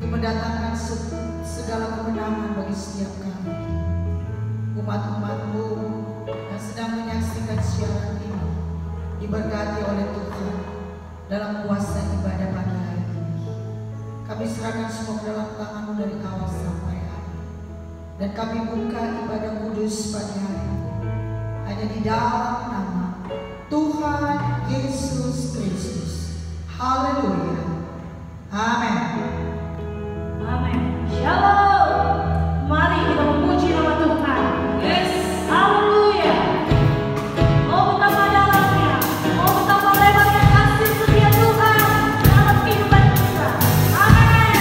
untuk mendatangkan segala kemenangan bagi setiap kami, umat-umat-Mu yang sedang menyaksikan siaran ini. Diberkati oleh Tuhan dalam puasa ibadah pagi hari ini. Kami serahkan semua ke dalam tangan-Mu dari awal sampai akhir, dan kami buka ibadah kudus pagi hari ini hanya di dalam nama Tuhan Yesus Kristus. Haleluya. Amin. Amin. Shalom. Mari kita memuji nama Tuhan. Yes. Haleluya. Oh, betapa dalamnya, oh betapa lebarnya kasih setia Tuhan dalam kehidupan kita. Amin.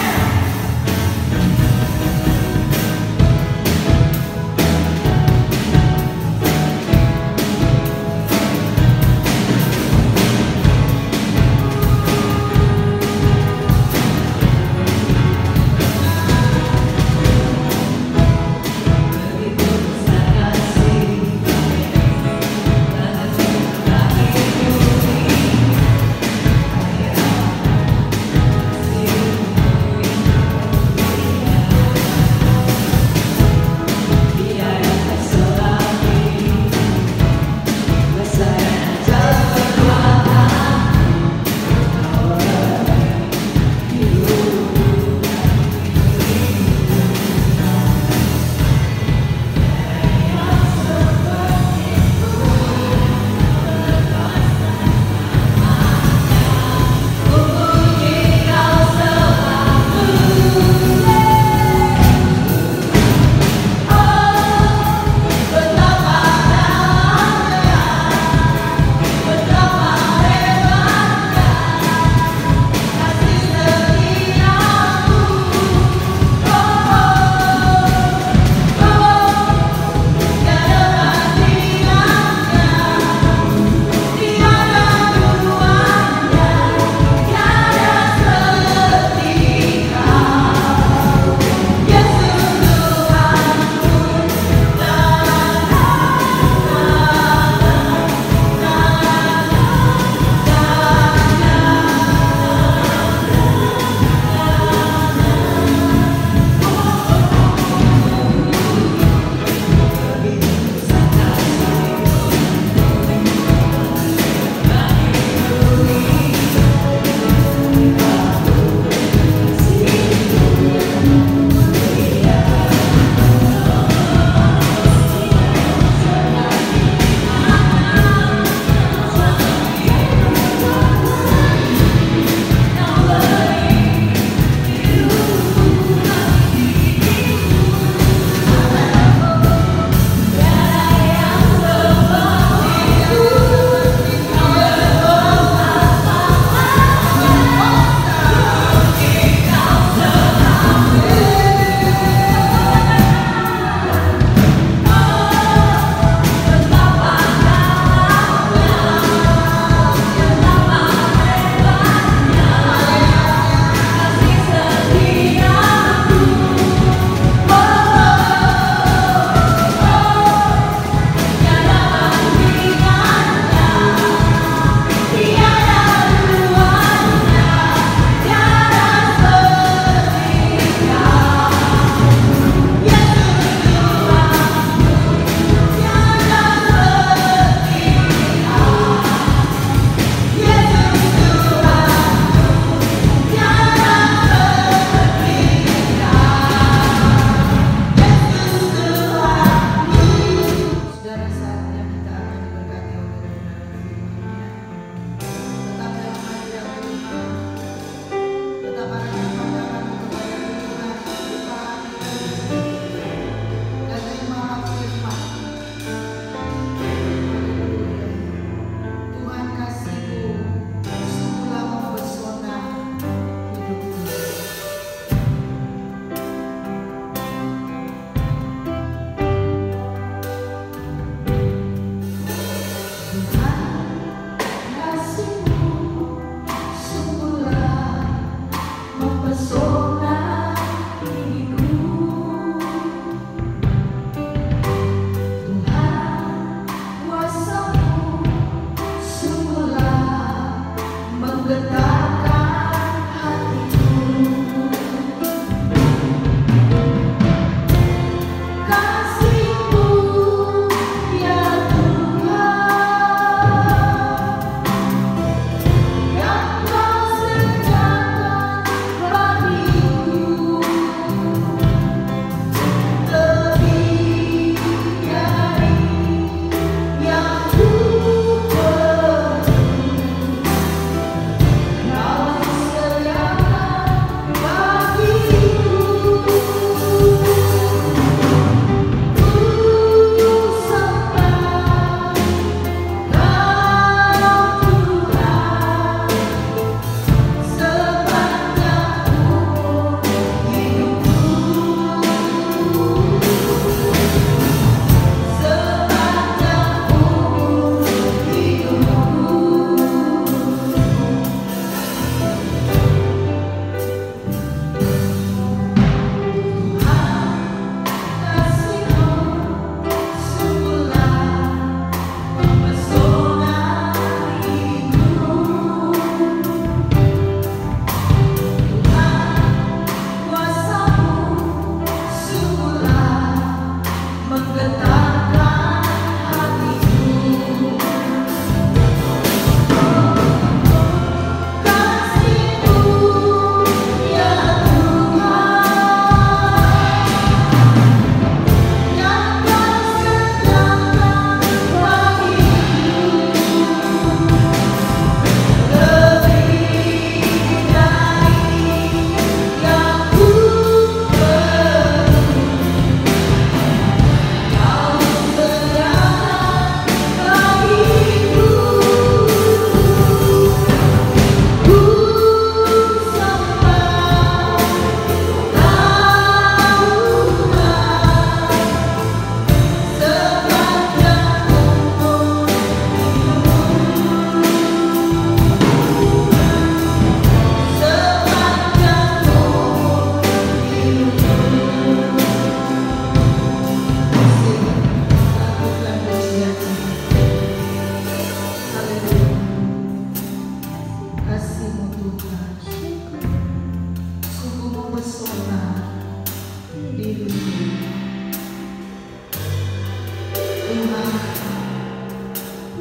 Tuhan,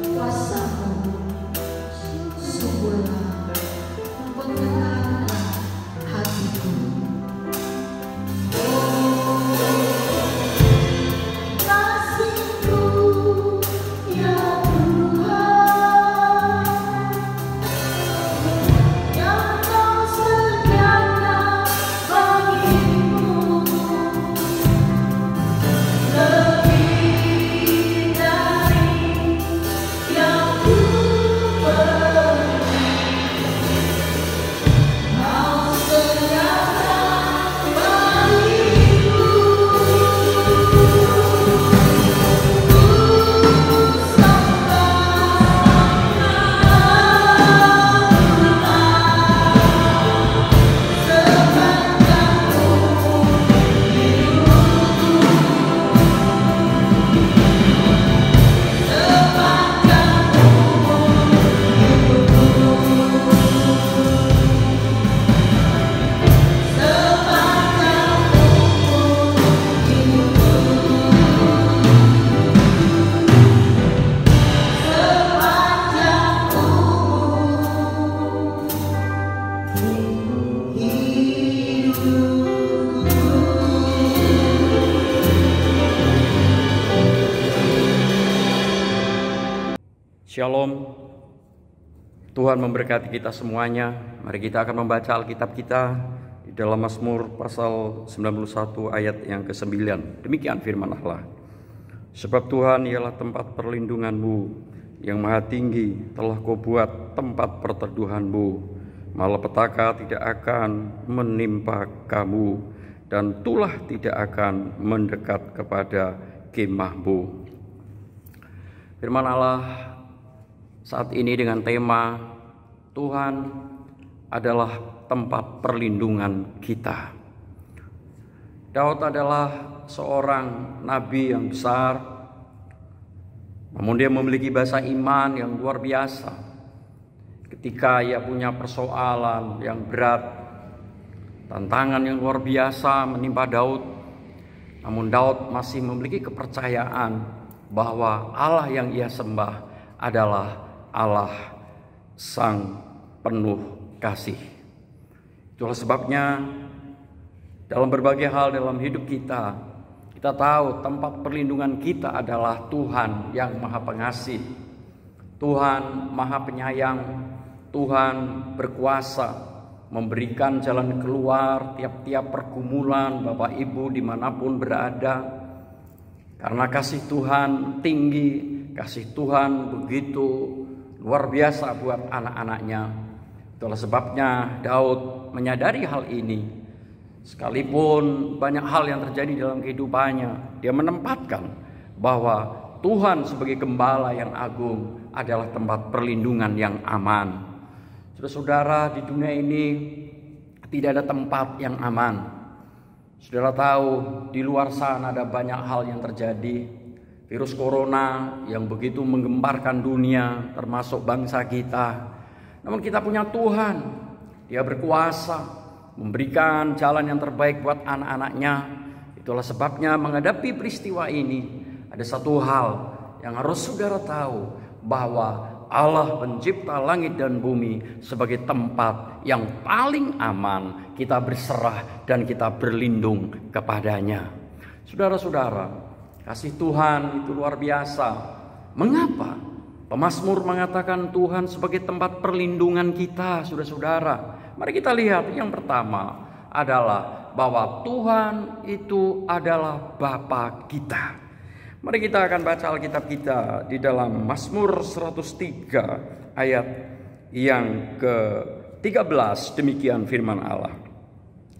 kuasa-Mu sungguhlah menyenangkan hatiku. Kasih-Mu ya Tuhan, yang Kau sediakan bagiku, lebih dari yang ku beri. Kau sediakan bagiku, Shalom. Tuhan memberkati kita semuanya. Mari kita akan membaca Alkitab kita di dalam Mazmur pasal 91 ayat yang ke-9. Demikian firman Allah. Sebab Tuhan ialah tempat perlindungan-Mu, yang maha tinggi telah Kau buat tempat perteduhan-Mu. Malapetaka tidak akan menimpa kamu, dan tulah tidak akan mendekat kepada kemah-Mu. Firman Allah saat ini dengan tema Tuhan adalah tempat perlindungan kita. Daud adalah seorang nabi yang besar, namun dia memiliki bahasa iman yang luar biasa. Ketika ia punya persoalan yang berat, tantangan yang luar biasa menimpa Daud, namun Daud masih memiliki kepercayaan bahwa Allah yang ia sembah adalah Allah Sang penuh kasih. Itulah sebabnya dalam berbagai hal dalam hidup kita, kita tahu tempat perlindungan kita adalah Tuhan yang Maha Pengasih, Tuhan Maha Penyayang, Tuhan berkuasa memberikan jalan keluar tiap-tiap pergumulan Bapak Ibu dimanapun berada. Karena kasih Tuhan tinggi, kasih Tuhan begitu luar biasa buat anak-anaknya. Itulah sebabnya Daud menyadari hal ini. Sekalipun banyak hal yang terjadi dalam kehidupannya, dia menempatkan bahwa Tuhan sebagai gembala yang agung adalah tempat perlindungan yang aman. Saudara-saudara, di dunia ini tidak ada tempat yang aman. Saudara tahu di luar sana ada banyak hal yang terjadi. Virus corona yang begitu menggemparkan dunia, termasuk bangsa kita. Namun kita punya Tuhan, Dia berkuasa memberikan jalan yang terbaik buat anak-anaknya. Itulah sebabnya menghadapi peristiwa ini, ada satu hal yang harus saudara tahu, bahwa Allah pencipta langit dan bumi sebagai tempat yang paling aman kita berserah dan kita berlindung kepadanya. Saudara-saudara, kasih Tuhan itu luar biasa. Mengapa pemazmur mengatakan Tuhan sebagai tempat perlindungan kita, saudara-saudara? Mari kita lihat. Yang pertama adalah bahwa Tuhan itu adalah Bapa kita. Mari kita akan baca Alkitab kita di dalam Mazmur 103 ayat yang ke-13. Demikian firman Allah.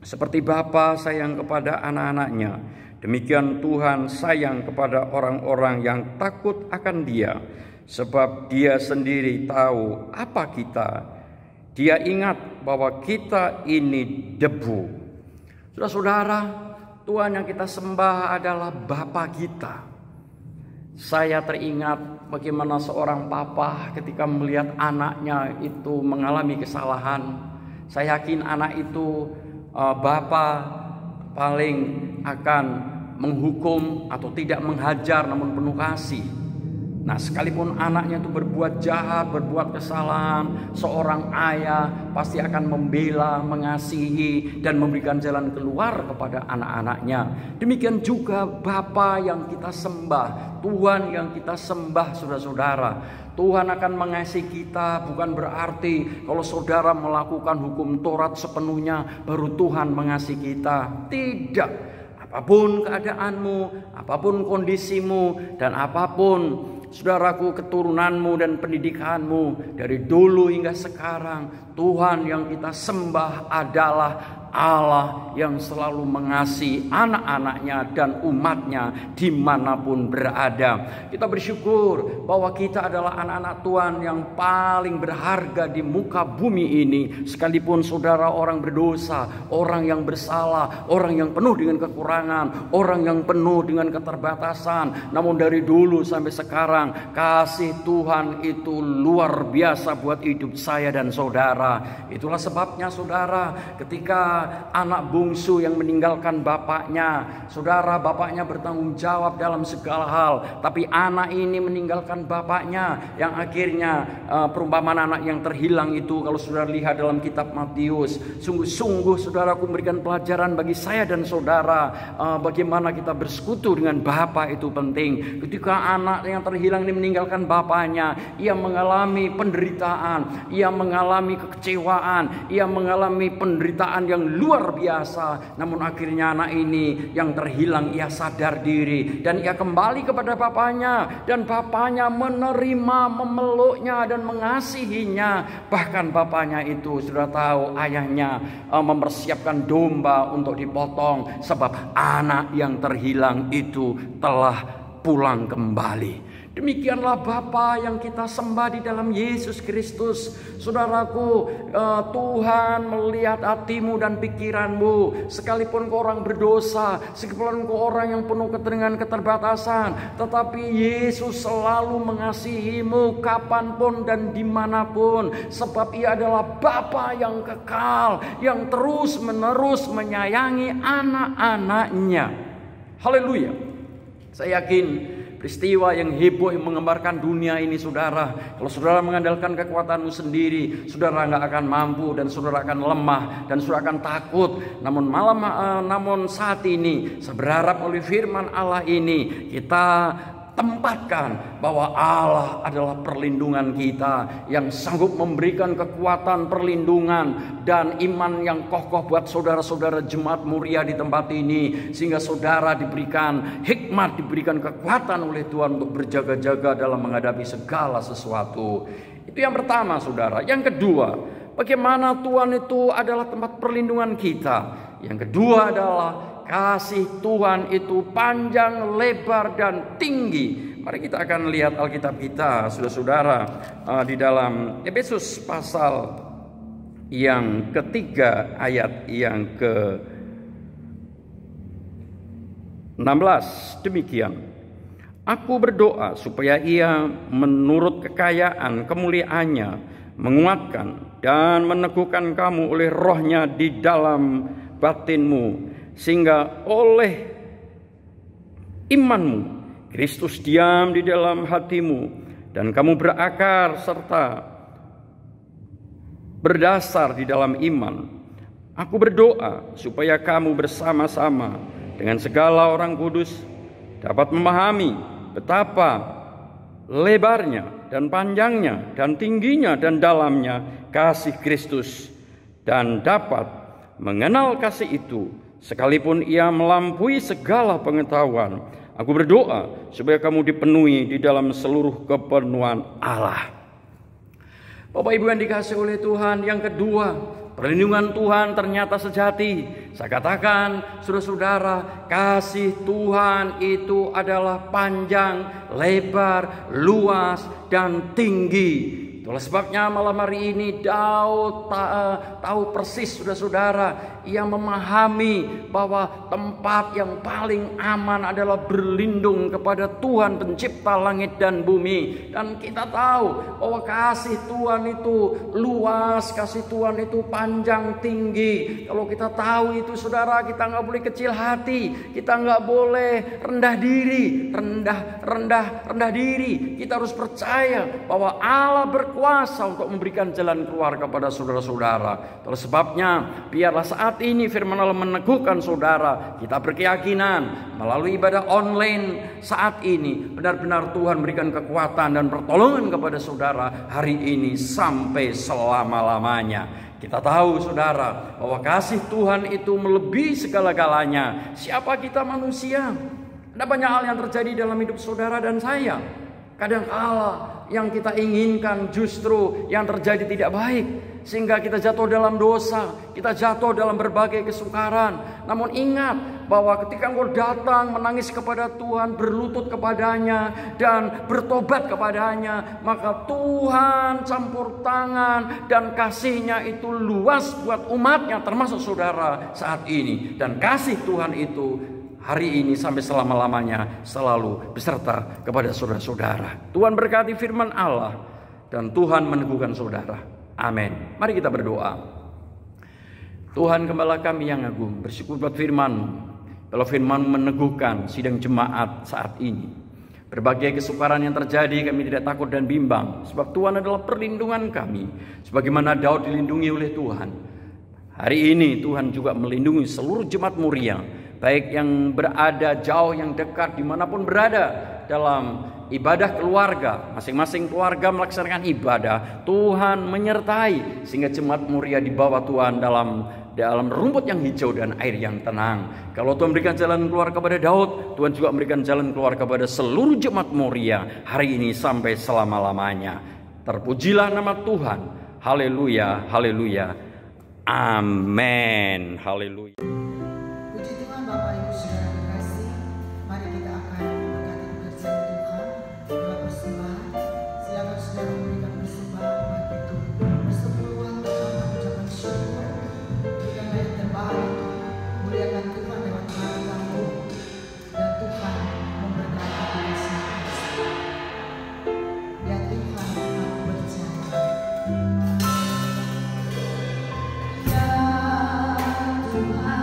Seperti Bapa sayang kepada anak-anaknya, demikian Tuhan sayang kepada orang-orang yang takut akan Dia, sebab Dia sendiri tahu apa kita. Dia ingat bahwa kita ini debu. Saudara-saudara, Tuhan yang kita sembah adalah Bapa kita. Saya teringat bagaimana seorang papa ketika melihat anaknya itu mengalami kesalahan. Saya yakin anak itu Bapa paling akan menghukum atau tidak menghajar, namun penuh kasih. Nah, sekalipun anaknya itu berbuat jahat, berbuat kesalahan, seorang ayah pasti akan membela, mengasihi, dan memberikan jalan keluar kepada anak-anaknya. Demikian juga Bapa yang kita sembah, Tuhan yang kita sembah, saudara-saudara. Tuhan akan mengasihi kita, bukan berarti kalau saudara melakukan hukum Taurat sepenuhnya baru Tuhan mengasihi kita. Tidak. Apapun keadaanmu, apapun kondisimu, dan apapun saudaraku keturunanmu dan pendidikanmu, dari dulu hingga sekarang, Tuhan yang kita sembah adalah Allah yang selalu mengasihi anak-anaknya dan umatnya dimanapun berada. Kita bersyukur bahwa kita adalah anak-anak Tuhan yang paling berharga di muka bumi ini. Sekalipun saudara orang berdosa, orang yang bersalah, orang yang penuh dengan kekurangan, orang yang penuh dengan keterbatasan, namun dari dulu sampai sekarang kasih Tuhan itu luar biasa buat hidup saya dan saudara. Itulah sebabnya saudara, ketika anak bungsu yang meninggalkan bapaknya, saudara, bapaknya bertanggung jawab dalam segala hal, tapi anak ini meninggalkan bapaknya, yang akhirnya perumpamaan anak yang terhilang itu, kalau saudara lihat dalam kitab Matius, sungguh-sungguh saudaraku memberikan pelajaran bagi saya dan saudara, bagaimana kita bersekutu dengan bapa itu penting. Ketika anak yang terhilang ini meninggalkan bapaknya, ia mengalami penderitaan, ia mengalami kekecewaan, ia mengalami penderitaan yang luar biasa. Namun akhirnya anak ini yang terhilang, ia sadar diri dan ia kembali kepada bapaknya, dan bapaknya menerima, memeluknya dan mengasihinya. Bahkan bapaknya itu sudah tahu ayahnya mempersiapkan domba untuk dipotong, sebab anak yang terhilang itu telah pulang kembali. Demikianlah Bapa yang kita sembah di dalam Yesus Kristus. Saudaraku, Tuhan melihat hatimu dan pikiranmu. Sekalipun kau orang berdosa, sekalipun kau orang yang penuh dengan keterbatasan, tetapi Yesus selalu mengasihimu kapanpun dan dimanapun. Sebab Ia adalah Bapa yang kekal, yang terus menerus menyayangi anak-anaknya. Haleluya. Saya yakin peristiwa yang heboh yang mengembarkan dunia ini, saudara, kalau saudara mengandalkan kekuatanmu sendiri, saudara nggak akan mampu dan saudara akan lemah dan saudara akan takut. Namun saat ini, saya berharap oleh firman Allah ini kita tempatkan bahwa Allah adalah perlindungan kita, yang sanggup memberikan kekuatan perlindungan dan iman yang kokoh buat saudara-saudara jemaat Muria di tempat ini, sehingga saudara diberikan hikmat, diberikan kekuatan oleh Tuhan untuk berjaga-jaga dalam menghadapi segala sesuatu. Itu yang pertama, saudara. Yang kedua, bagaimana Tuhan itu adalah tempat perlindungan kita. Yang kedua adalah kasih Tuhan itu panjang, lebar, dan tinggi. Mari kita akan lihat Alkitab kita, saudara-saudara, di dalam Efesus pasal yang ketiga ayat yang ke-16. Demikian, aku berdoa supaya Ia menurut kekayaan kemuliaannya menguatkan dan meneguhkan kamu oleh Roh-Nya di dalam batinmu, sehingga oleh imanmu Kristus diam di dalam hatimu dan kamu berakar serta berdasar di dalam iman. Aku berdoa supaya kamu bersama-sama dengan segala orang kudus dapat memahami betapa lebarnya dan panjangnya dan tingginya dan dalamnya kasih Kristus, dan dapat mengenal kasih itu sekalipun ia melampaui segala pengetahuan. Aku berdoa supaya kamu dipenuhi di dalam seluruh kepenuhan Allah. Bapak Ibu yang dikasihi oleh Tuhan, yang kedua, perlindungan Tuhan ternyata sejati. Saya katakan, saudara-saudara, kasih Tuhan itu adalah panjang, lebar, luas, dan tinggi. Itulah sebabnya malam hari ini Daud tahu persis saudara-saudara, ia memahami bahwa tempat yang paling aman adalah berlindung kepada Tuhan pencipta langit dan bumi. Dan kita tahu bahwa kasih Tuhan itu luas, kasih Tuhan itu panjang tinggi. Kalau kita tahu itu saudara, kita nggak boleh kecil hati, kita nggak boleh rendah diri. Kita harus percaya bahwa Allah berkuasa untuk memberikan jalan keluar kepada saudara-saudara. Oleh sebabnya biarlah saat ini firman Allah meneguhkan saudara, kita berkeyakinan melalui ibadah online saat ini benar-benar Tuhan berikan kekuatan dan pertolongan kepada saudara hari ini sampai selama-lamanya. Kita tahu saudara bahwa kasih Tuhan itu melebihi segala-galanya. Siapa kita manusia? Ada banyak hal yang terjadi dalam hidup saudara dan saya. Kadang kala yang kita inginkan justru yang terjadi tidak baik, sehingga kita jatuh dalam dosa, kita jatuh dalam berbagai kesukaran. Namun ingat bahwa ketika engkau datang menangis kepada Tuhan, berlutut kepadanya dan bertobat kepadanya, maka Tuhan campur tangan dan kasihnya itu luas buat umatnya termasuk saudara saat ini. Dan kasih Tuhan itu hari ini sampai selama-lamanya selalu beserta kepada saudara-saudara. Tuhan berkati firman Allah dan Tuhan meneguhkan saudara. Amin. Mari kita berdoa. Tuhan Gembala kami yang agung, bersyukur buat firman. Kalau firman meneguhkan sidang jemaat saat ini, berbagai kesukaran yang terjadi kami tidak takut dan bimbang, sebab Tuhan adalah perlindungan kami. Sebagaimana Daud dilindungi oleh Tuhan, hari ini Tuhan juga melindungi seluruh jemaat Muria, baik yang berada jauh, yang dekat, dimanapun berada dalam ibadah keluarga. Masing-masing keluarga melaksanakan ibadah, Tuhan menyertai sehingga jemaat Muria dibawa Tuhan dalam rumput yang hijau dan air yang tenang. Kalau Tuhan memberikan jalan keluar kepada Daud, Tuhan juga memberikan jalan keluar kepada seluruh jemaat Muria hari ini sampai selama-lamanya. Terpujilah nama Tuhan. Haleluya, haleluya. Amin. Haleluya. Puji Tuhan Bapak Ibu Saudara terkasih, mari kita akan memberkati pekerjaan Tuhan dengan persembahan. Silakan saudara memberikan persembahan baik itu persepuluhan tentang ucapan syukur, berikan yang terbaik, muliakan Tuhan lewat hartamu, dan Tuhan memberkati kita semua. Ya Tuhan, aku percaya. Ya Tuhan,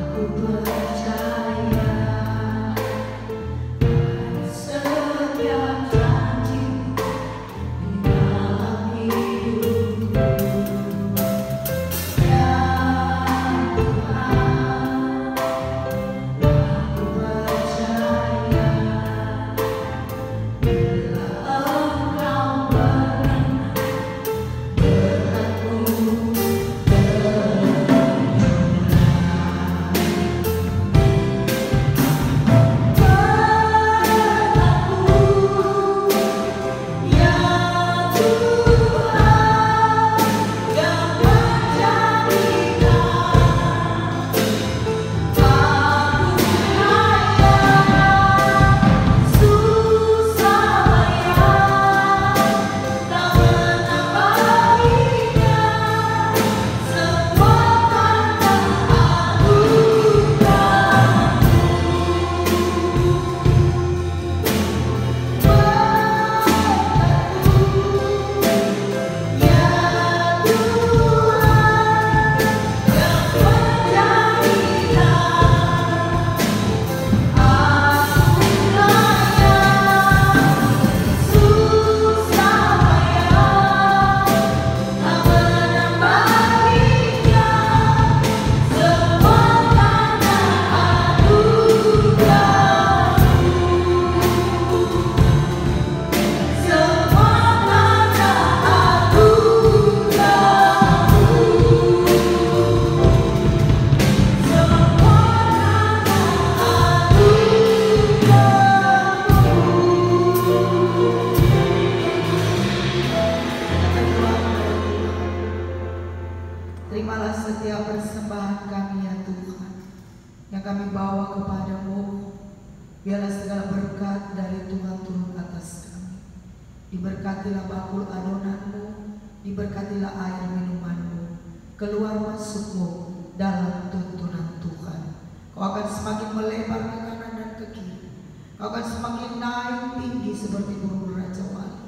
aku percaya setiap janji di dalam hidupku. Ya Tuhan, aku percaya bila Engkau berkenan, berkatmu terimalah setiap persembahan kami ya Tuhan, yang kami bawa kepadamu. Biarlah segala berkat dari Tuhan turun atas kami. Diberkatilah bakul adonanmu, diberkatilah air minumanmu, keluar masukmu dalam tuntunan Tuhan. Kau akan semakin melebar ke kanan dan ke kiri. Kau akan semakin naik tinggi seperti burung Raja Wali.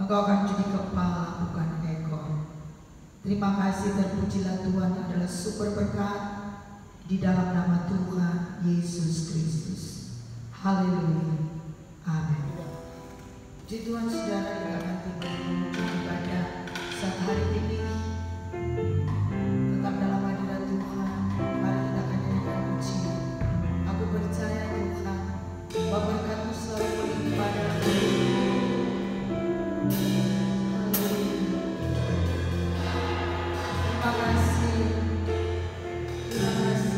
Engkau akan jadi kepala bukan ekor. Terima kasih, terpujilah Tuhan adalah sumber berkat di dalam nama Tuhan Yesus Kristus. Haleluya. Amin. Puji Tuhan, saudara, kita akan tiba di ujung ibadah saat hari ini. Tetap dalam hadirat Tuhan. Mari kita akan nyanyikan pujian. Aku percaya Tuhan, bahwa berkat-Mu selalu melimpah dalam hidupku. Haleluya. Terima kasih. Terima kasih.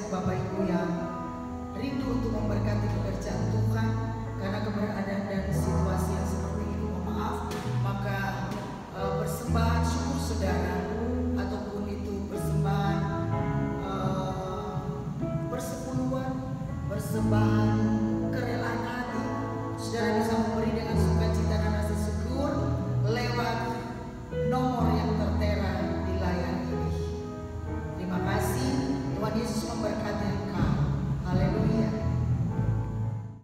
Bapak Ibu yang rindu untuk memberkati pekerjaan Tuhan,